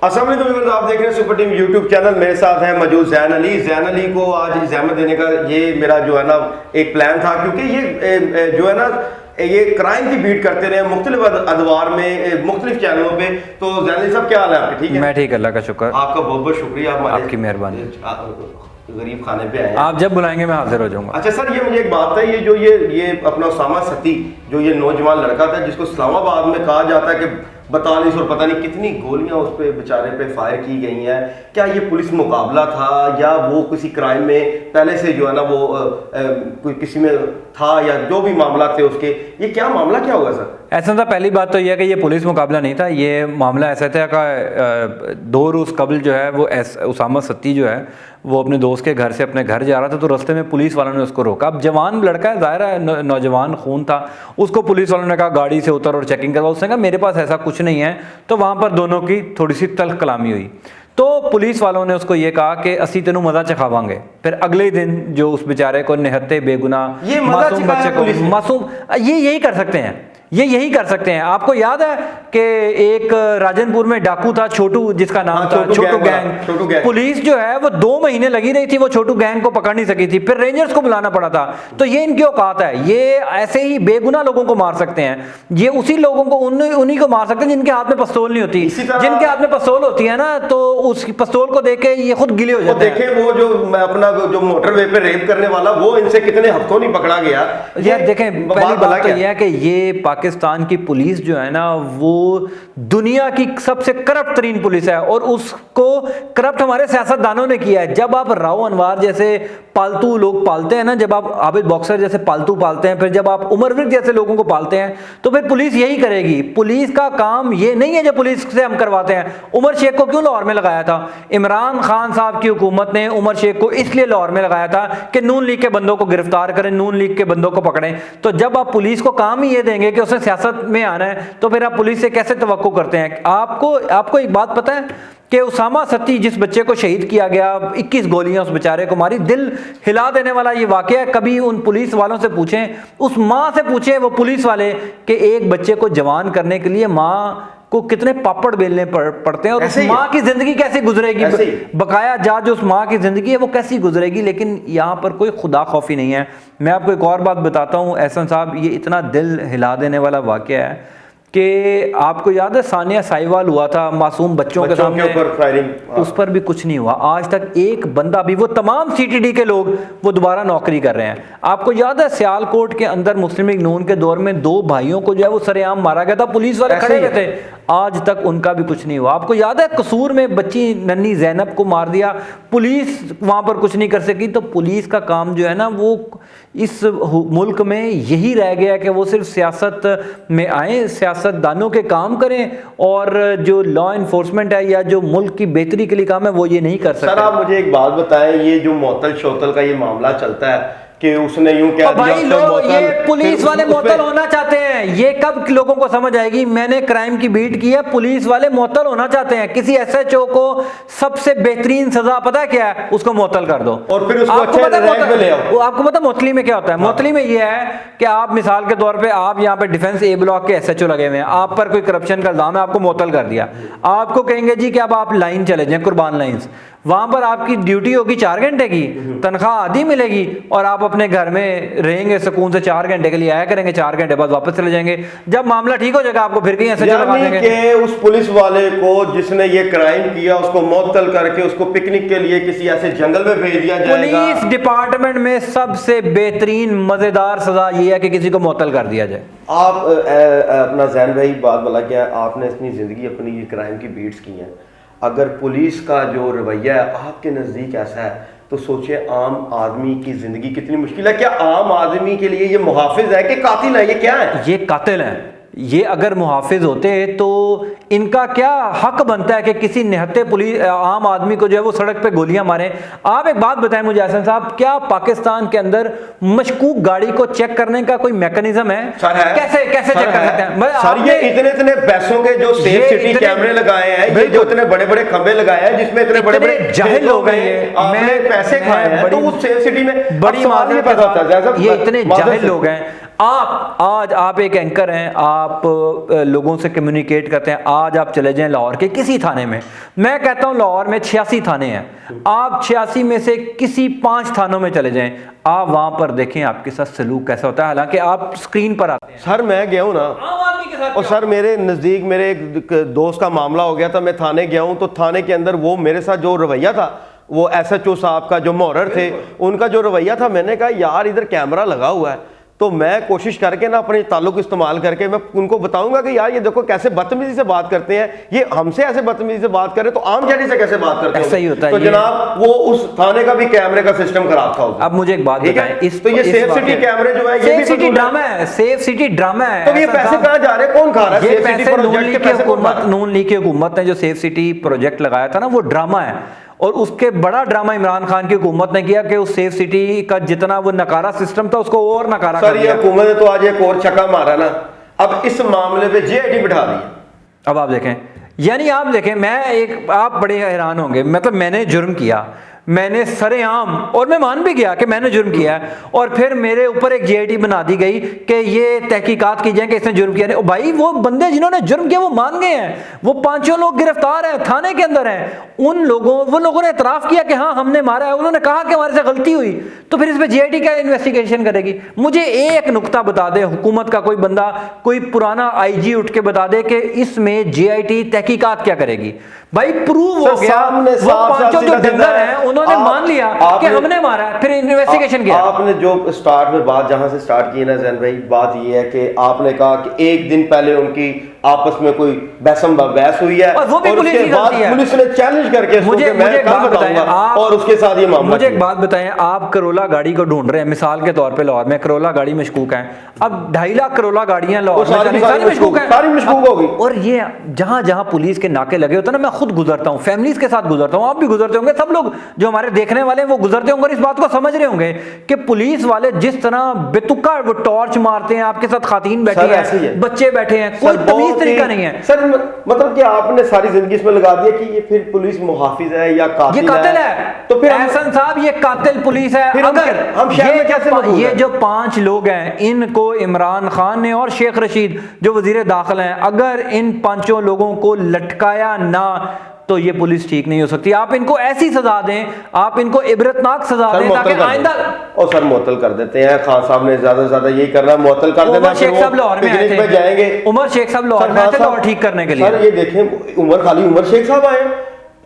अस्सलाम वालेकुम व्यूअर्स, आप देख रहे हैं सुपर टीम यूट्यूब चैनल। मेरे साथ है मौजूद जैन अली। जैन अली को आज जहमत देने का ये मेरा जो है ना एक प्लान था, क्योंकि ये जो है ना ये क्राइम की बीट करते रहे मुख्तलिफ अदवार में मुख्तलिफ चैनलों पे। तो जैन अली साहब, क्या हाल है आपके? ठीक है? मैं ठीक, अल्लाह का शुक्र। आपका बहुत बहुत शुक्रिया, आपकी मेहरबानी। गरीब खाने पे आए। आप जब बुलाएंगे मैं हाजिर हो जाऊंगा। अच्छा सर, ये मुझे एक बात है, ये अपना उसामा सती जो ये नौजवान लड़का था जिसको इस्लामाबाद में कहा जाता है कि 42 और पता नहीं कितनी गोलियां उस पे बेचारे पे फायर की गई हैं, क्या ये पुलिस मुकाबला था या वो किसी क्राइम में पहले से जो है ना वो कोई किसी में था, या जो भी मामला थे उसके, ये क्या मामला क्या हुआ सर? ऐसा था, पहली बात तो यह है कि ये पुलिस मुकाबला नहीं था। ये मामला ऐसा था कि 2 रोज़ कबल जो है वो उसामा सत्ती जो है वो अपने दोस्त के घर से अपने घर जा रहा था, तो रास्ते में पुलिस वालों ने उसको रोका। अब जवान लड़का है, ज़ाहिर है नौजवान खून था, उसको पुलिस वालों ने कहा गाड़ी से उतर और चेकिंग करवा। उसने कहा मेरे पास ऐसा कुछ नहीं है। तो वहाँ पर दोनों की थोड़ी सी तल्ख कलामी हुई। तो पुलिस वालों ने उसको ये कहा कि असी तेनू मजा चखावांगे। फिर अगले दिन जो उस बेचारे को निहत्ते बेगुनाह मासूम बच्चे को मासूम ये यही कर सकते हैं, ये यही कर सकते हैं। आपको याद है कि एक राजनपुर में डाकू था छोटू, जिसका नाम था छोटू गैंग। पुलिस जो है वो 2 महीने लगी रही थी, वो छोटू गैंग को पकड़ नहीं सकी थी, फिर रेंजर्स को बुलाना पड़ा था। तो ये इनकी औकात है, ये ऐसे ही बेगुनाह लोगों को मार सकते हैं। ये उसी लोगों को उन्हीं को मार सकते हैं जिनके हाथ में पिस्तौल नहीं होती। जिनके हाथ में पिस्तौल होती है ना, तो उस पिस्तौल को देख के ये खुद गिले हो जाते हैं। देखें वो जो अपना जो मोटरवे पे रेप करने वाला, वो इनसे कितने हफ्तों नहीं पकड़ा गया। यार देखें, पहली बात तो यह है कि ये पाकिस्तान की पुलिस जो है ना वो दुनिया की सबसे करप्ट तरीन पुलिस है, और उसको करप्ट हमारे सियासतदानों ने किया है। जब आप राव अनवर जैसे पालतू लोग पालते हैं ना, जब आप आबिद बॉक्सर जैसे पालतू पालते हैं, फिर जब आप उमर विर्क जैसे लोगों को पालते हैं, तो फिर पुलिस यही करेगी। पुलिस का काम ये नहीं है जो पुलिस से हम करवाते हैं। उमर शेख को क्यों लाहौर में लगाया था? इमरान खान साहब की हुकूमत ने उमर शेख को इसलिए लाहौर में लगाया था कि नून लीग के बंदों को गिरफ्तार करें, नून लीग के बंदों को पकड़ें। तो जब आप पुलिस को काम ही ये देंगे कि उसने सियासत में आना है, तो फिर आप पुलिस से कैसे तवक्को करते हैं? आपको एक बात पता है कि उसामा सत्ती जिस बच्चे को शहीद किया गया, 21 गोलियां उस बेचारे को मारी, दिल हिला देने वाला ये वाकया है। कभी उन पुलिस वालों से पूछें, उस माँ से पूछें, वो पुलिस वाले, कि एक बच्चे को जवान करने के लिए माँ को कितने पापड़ बेलने पड़ते हैं, और उस माँ की जिंदगी कैसे गुजरेगी, बकाया जाज उस माँ की जिंदगी है वो कैसी गुजरेगी। लेकिन यहाँ पर कोई खुदा खौफी नहीं है। मैं आपको एक और बात बताता हूँ एहसन साहब, ये इतना दिल हिला देने वाला वाकया है कि आपको याद है सानिया साहिवाल हुआ था मासूम बच्चों के सामने, उस पर भी कुछ नहीं हुआ। आज तक एक बंदा भी, वो तमाम सीटीडी के लोग वो दोबारा नौकरी कर रहे हैं। आपको याद है सियालकोट के अंदर मुस्लिम लीग नून के दौर में 2 भाइयों को जो है वो सरेआम मारा गया था, पुलिस वाले खड़े हुए थे, आज तक उनका भी कुछ नहीं हुआ। आपको याद है कसूर में बच्ची नन्ही जैनब को मार दिया, पुलिस वहां पर कुछ नहीं कर सकी। तो पुलिस का काम जो है ना वो इस मुल्क में यही रह गया कि वो सिर्फ सियासत में आए, सियासतदानों के काम करें, और जो लॉ इन्फोर्समेंट है या जो मुल्क की बेहतरी के लिए काम है वो ये नहीं कर सकते। सर आप मुझे एक बात बताएं, ये जो मोतल शोतल का ये मामला चलता है कि उसने यूं कह दिया, ये पुलिस वाले मोतल होना चाहते हैं, ये कब लोगों को समझ आएगी? मैंने क्राइम की बीट की है, पुलिस वाले मोतल होना चाहते हैं। किसी एसएचओ को सबसे बेहतरीन सजा पता है क्या है? उसको मोतल कर दो, और फिर उसको अच्छे रैंक पे ले आओ। आपको पता मोतली में क्या होता है? मोतली में ये है कि आप मिसाल के तौर पे आप यहाँ पे डिफेंस ए ब्लॉक के एसएचओ लगे हुए हैं, आप पर कोई करप्शन का इल्जाम है, आपको मोतल कर दिया। आपको कहेंगे जी कि अब आप लाइन चले जाएं, कुर्बान लाइन्स, वहां पर आपकी ड्यूटी होगी 4 घंटे की, तनख्वाह आधी मिलेगी, और आप अपने घर में रहेंगे सुकून से, 4 घंटे के लिए आया करेंगे, 4 घंटे बाद वापस चले जाएंगे। जब मामला ठीक हो जाएगा आपको फिर कहीं ऐसे लगा देंगे कि उस पुलिस वाले को जिसने ये क्राइम किया उसको मुअत्तल करके उसको पिकनिक के लिए किसी ऐसे जंगल में भेज दिया जाएगा। पुलिस डिपार्टमेंट में सबसे बेहतरीन मजेदार सजा ये है कि किसी को मुअत्तल कर दिया जाए। आप अपना जैन भाई बात बोला क्या, आपने अपनी जिंदगी अपनी ये क्राइम की बीट्स की हैं, अगर पुलिस का जो रवैया है आपके नज़दीक ऐसा है, तो सोचिए आम आदमी की जिंदगी कितनी मुश्किल है। क्या आम आदमी के लिए ये मुहाफिज है कि कातिल है? ये क्या है? ये कातिल है। ये अगर मुहाफिज होते तो इनका क्या हक बनता है कि किसी निहत्ते पुलिस आम आदमी को जो है वो सड़क पे गोलियां मारें? आप एक बात बताएं मुझे हसन साहब, क्या पाकिस्तान के अंदर मशकूक गाड़ी को चेक करने का कोई मैकेनिज्म है? कैसे चेक कर सकते हैं सर? ये इतने पैसों के जो सेफ सिटी कैमरे लगाए हैं, ये जो इतने बड़े बड़े खंबे लगाए हैं जिसमें इतने बड़े बड़े जाहिल लोग हैं, आपने पैसे खाए हैं, तो उस सेफ सिटी में बड़ी माजरत पैदा होता है। ये इतने जाहिल लोग हैं, आज आप एक एंकर हैं, आप लोगों से कम्युनिकेट करते हैं। आज आप चले जाएं लाहौर के किसी थाने में, मैं कहता हूं लाहौर में 86 थाने हैं, आप 86 में से किसी 5 थानों में चले जाएं, आप वहां पर देखें आपके साथ सलूक कैसा होता है। हालांकि आप स्क्रीन पर आते हैं। सर मैं गया हूँ ना, और सर मेरे नज़दीक मेरे एक दोस्त का मामला हो गया था, मैं थाने गया हूँ, तो थाने के अंदर वो मेरे साथ जो रवैया था, वो SHO साहब का जो मोहर्र थे, उनका जो रवैया था, मैंने कहा यार इधर कैमरा लगा हुआ है, तो मैं कोशिश करके ना अपने ताल्लुक इस्तेमाल करके मैं उनको बताऊंगा कि यार ये देखो कैसे बदतमीजी से बात करते हैं, ये हमसे ऐसे बदतमीजी से बात करें तो आम जनता से कैसे बात करते हैं। ऐसा ही होता है। तो जनाब वो उस थाने का भी कैमरे का सिस्टम खराब था। अब मुझे एक बात बताएं, तो ये सेफ सिटी कैमरे जो है, ये भी सिटी ड्रामा है, सेफ सिटी ड्रामा है। तो ये पैसे कहां जा रहे हैं, कौन खा रहा है? ये पैसे नून लीग की हुकूमत ने जो सेफ सिटी प्रोजेक्ट लगाया था ना, वो ड्रामा है। और उसके बड़ा ड्रामा इमरान खान की हुकूमत ने किया कि उस सेफ सिटी का जितना वो नकारा सिस्टम था उसको और नकारा कर दिया। सर ये हुकूमत ने तो आज एक और छक्का मारा ना, अब इस मामले पे JIT बिठा दी। अब आप देखें, यानी आप देखें, आप बड़े हैरान होंगे, मतलब मैंने जुर्म किया, मैंने सरेआम, और मैं मान भी गया कि मैंने जुर्म किया है, और फिर मेरे ऊपर एक JIT बना दी गई कि ये तहकीकात की जाए कि इसने जुर्म किया नहीं। भाई वो बंदे जिन्होंने जुर्म किया वो मान गए हैं, वो 5 लोग गिरफ्तार हैं, थाने के अंदर हैं, वो लोगों ने एतराफ़ किया कि हाँ हमने मारा है, उन्होंने कहा कि हमारे से गलती हुई, तो फिर इस पर JIT क्या इन्वेस्टिगेशन करेगी? मुझे एक नुकता बता दे, हुकूमत का कोई बंदा, कोई पुराना IG उठ के बता दे कि इसमें JIT तहकीकात क्या करेगी। भाई प्रूव हो गया, वो 5 जो डंगर हैं उन्होंने मान लिया कि हमने मारा है, फिर इन्वेस्टिगेशन किया। आपने जो स्टार्ट में बात जहां से स्टार्ट की ना जैन भाई, बात ये है कि आपने कहा कि एक दिन पहले उनकी आपस में कोई बहस हुई है, और वो भी पुलिस उसके बाद पुलिस ने चैलेंज करके मुझे और उसके साथ ये मामला। मुझे एक बात बताएं, आप करोला गाड़ी को ढूंढ रहे हैं, मिसाल के तौर पे लाहौर में करोला गाड़ी मशकूक है, अब 2.5 लाख करोला गाड़ियां लाहौर में सारी मशकूक है, सारी मशकूक होगी। और ये जहां जहां पुलिस के नाके लगे होते हैं ना, मैं खुद गुजरता हूं, फैमिलीज के साथ गुजरता हूं, आप भी गुजरते होंगे, सब लोग जो हमारे देखने वाले हैं वो गुजरते होंगे, इस बात को समझ रहे होंगे कि पुलिस वाले जिस तरह बेतुका वो टॉर्च मारते हैं, आपके साथ खातीन बैठी है, बच्चे बैठे हैं, कोई तमीज तरीका नहीं है। मतलब कि आपने सारी जिंदगी इसमें लगा दिया कि ये फिर पुलिस मुहाफिज है या कातिल है। तो फिर एहसन साहब ये कातिल पुलिस है। अगर हम ये जो 5 लोग हैं, इनको इमरान खान ने और शेख रशीद जो वजीर दाखिला हैं, अगर इन 5 लोगों को लटकाया ना तो ये पुलिस ठीक नहीं हो सकती। आप इनको ऐसी सजा दें, आप इनको इबरतनाक सजा दें ताकि आइंदा। और सर मुअत्तल कर देते हैं, खान साहब ने ज्यादा से ज्यादा यही करना, मुअत्तल कर देना। उमर शेख साहब लाहौर में आए थे, जाएंगे उमर शेख साहब लाहौर में आए थे लाहौर ठीक करने के लिए। सर ये देखें, उमर शेख साहब आए,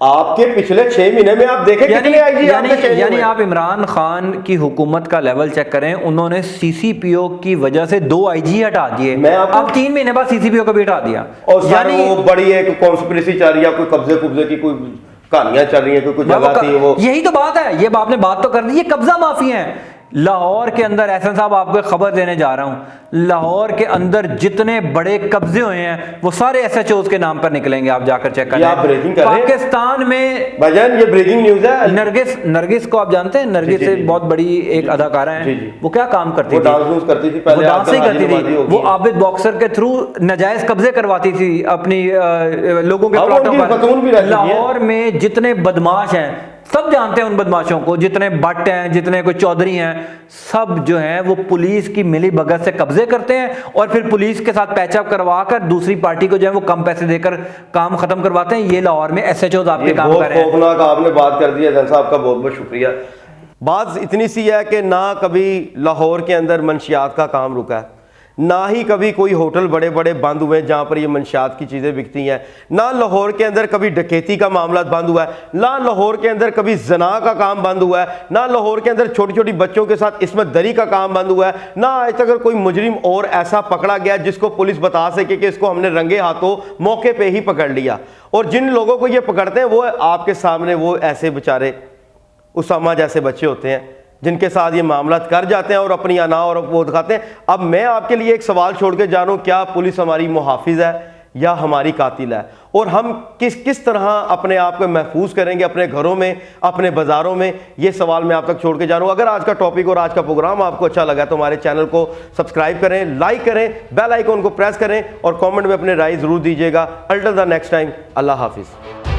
आपके पिछले 6 महीने में आप देखें कितने IG यानी आप इमरान खान की हुकूमत का लेवल चेक करें, उन्होंने CCPO की वजह से 2 IG हटा दिए, अब 3 महीने बाद CCPO को भी हटा दिया। और यानी वो बड़ी एक कॉन्स्पिरेसी चल रही है, कोई कब्जे की कोई कहानियां चल रही है, कोई जगह थी वो। यही तो बात है, ये आपने बात तो कर दी, ये कब्जा माफिया है लाहौर के अंदर। एहसन साहब आपको खबर देने जा रहा हूं, लाहौर के अंदर जितने बड़े कब्जे हुए हैं वो सारे SHOs के नाम पर निकलेंगे, आप जाकर चेक करें। पाकिस्तान में भाईजान ये ब्रेकिंग न्यूज है। नरगिस को आप जानते हैं, नरगिस से बहुत बड़ी एक अदाकारा है, वो क्या काम करती थी? डांस करती थी पहले, डांस ही करती थी, वो आबिद बॉक्सर के थ्रू नाजायज कब्जे करवाती थी अपनी लोगों के प्लॉटों पर। लाहौर में जितने बदमाश हैं सब जानते हैं उन बदमाशों को, जितने भट्ट हैं, जितने कोई चौधरी हैं, सब जो हैं वो पुलिस की मिली भगत से कब्जे करते हैं और फिर पुलिस के साथ पैचअप करवा कर दूसरी पार्टी को जो है वो कम पैसे देकर काम खत्म करवाते हैं। ये लाहौर में SHOs आपके काम कर रहे हैं। खौफनाक आपने बात कर दी है, जन साहब का बहुत बहुत शुक्रिया। बात इतनी सी है कि ना कभी लाहौर के अंदर मंशियात का काम रुका है, ना ही कभी कोई होटल बड़े बड़े बंद हुए जहाँ पर ये मंशियात की चीज़ें बिकती हैं, ना लाहौर के अंदर कभी डकैती का मामला बंद हुआ है, ना लाहौर के अंदर कभी जना का काम बंद हुआ है, ना लाहौर के अंदर छोटी छोटी बच्चों के साथ इस्मत दरी का काम बंद हुआ है, ना आज तक अगर कोई मुजरिम और ऐसा पकड़ा गया जिसको पुलिस बता सके कि इसको हमने रंगे हाथों मौके पर ही पकड़ लिया। और जिन लोगों को ये पकड़ते हैं वो आपके सामने वो ऐसे बेचारे उसामा जैसे बच्चे होते हैं जिनके साथ ये मामला कर जाते हैं और अपनी अना और वो दिखाते हैं। अब मैं आपके लिए एक सवाल छोड़ के जा रहा हूँ, क्या पुलिस हमारी मुहाफिज है या हमारी कातिल है? और हम किस तरह अपने आप को महफूज करेंगे अपने घरों में, अपने बाज़ारों में? ये सवाल मैं आप तक छोड़ के जा रहा हूँ। अगर आज का टॉपिक और आज का प्रोग्राम आपको अच्छा लगा तो हमारे चैनल को सब्सक्राइब करें, लाइक करें, बेल आइकन को प्रेस करें और कमेंट में अपने राय ज़रूर दीजिएगा। अल्टिल द नेक्स्ट टाइम, अल्लाह हाफिज़।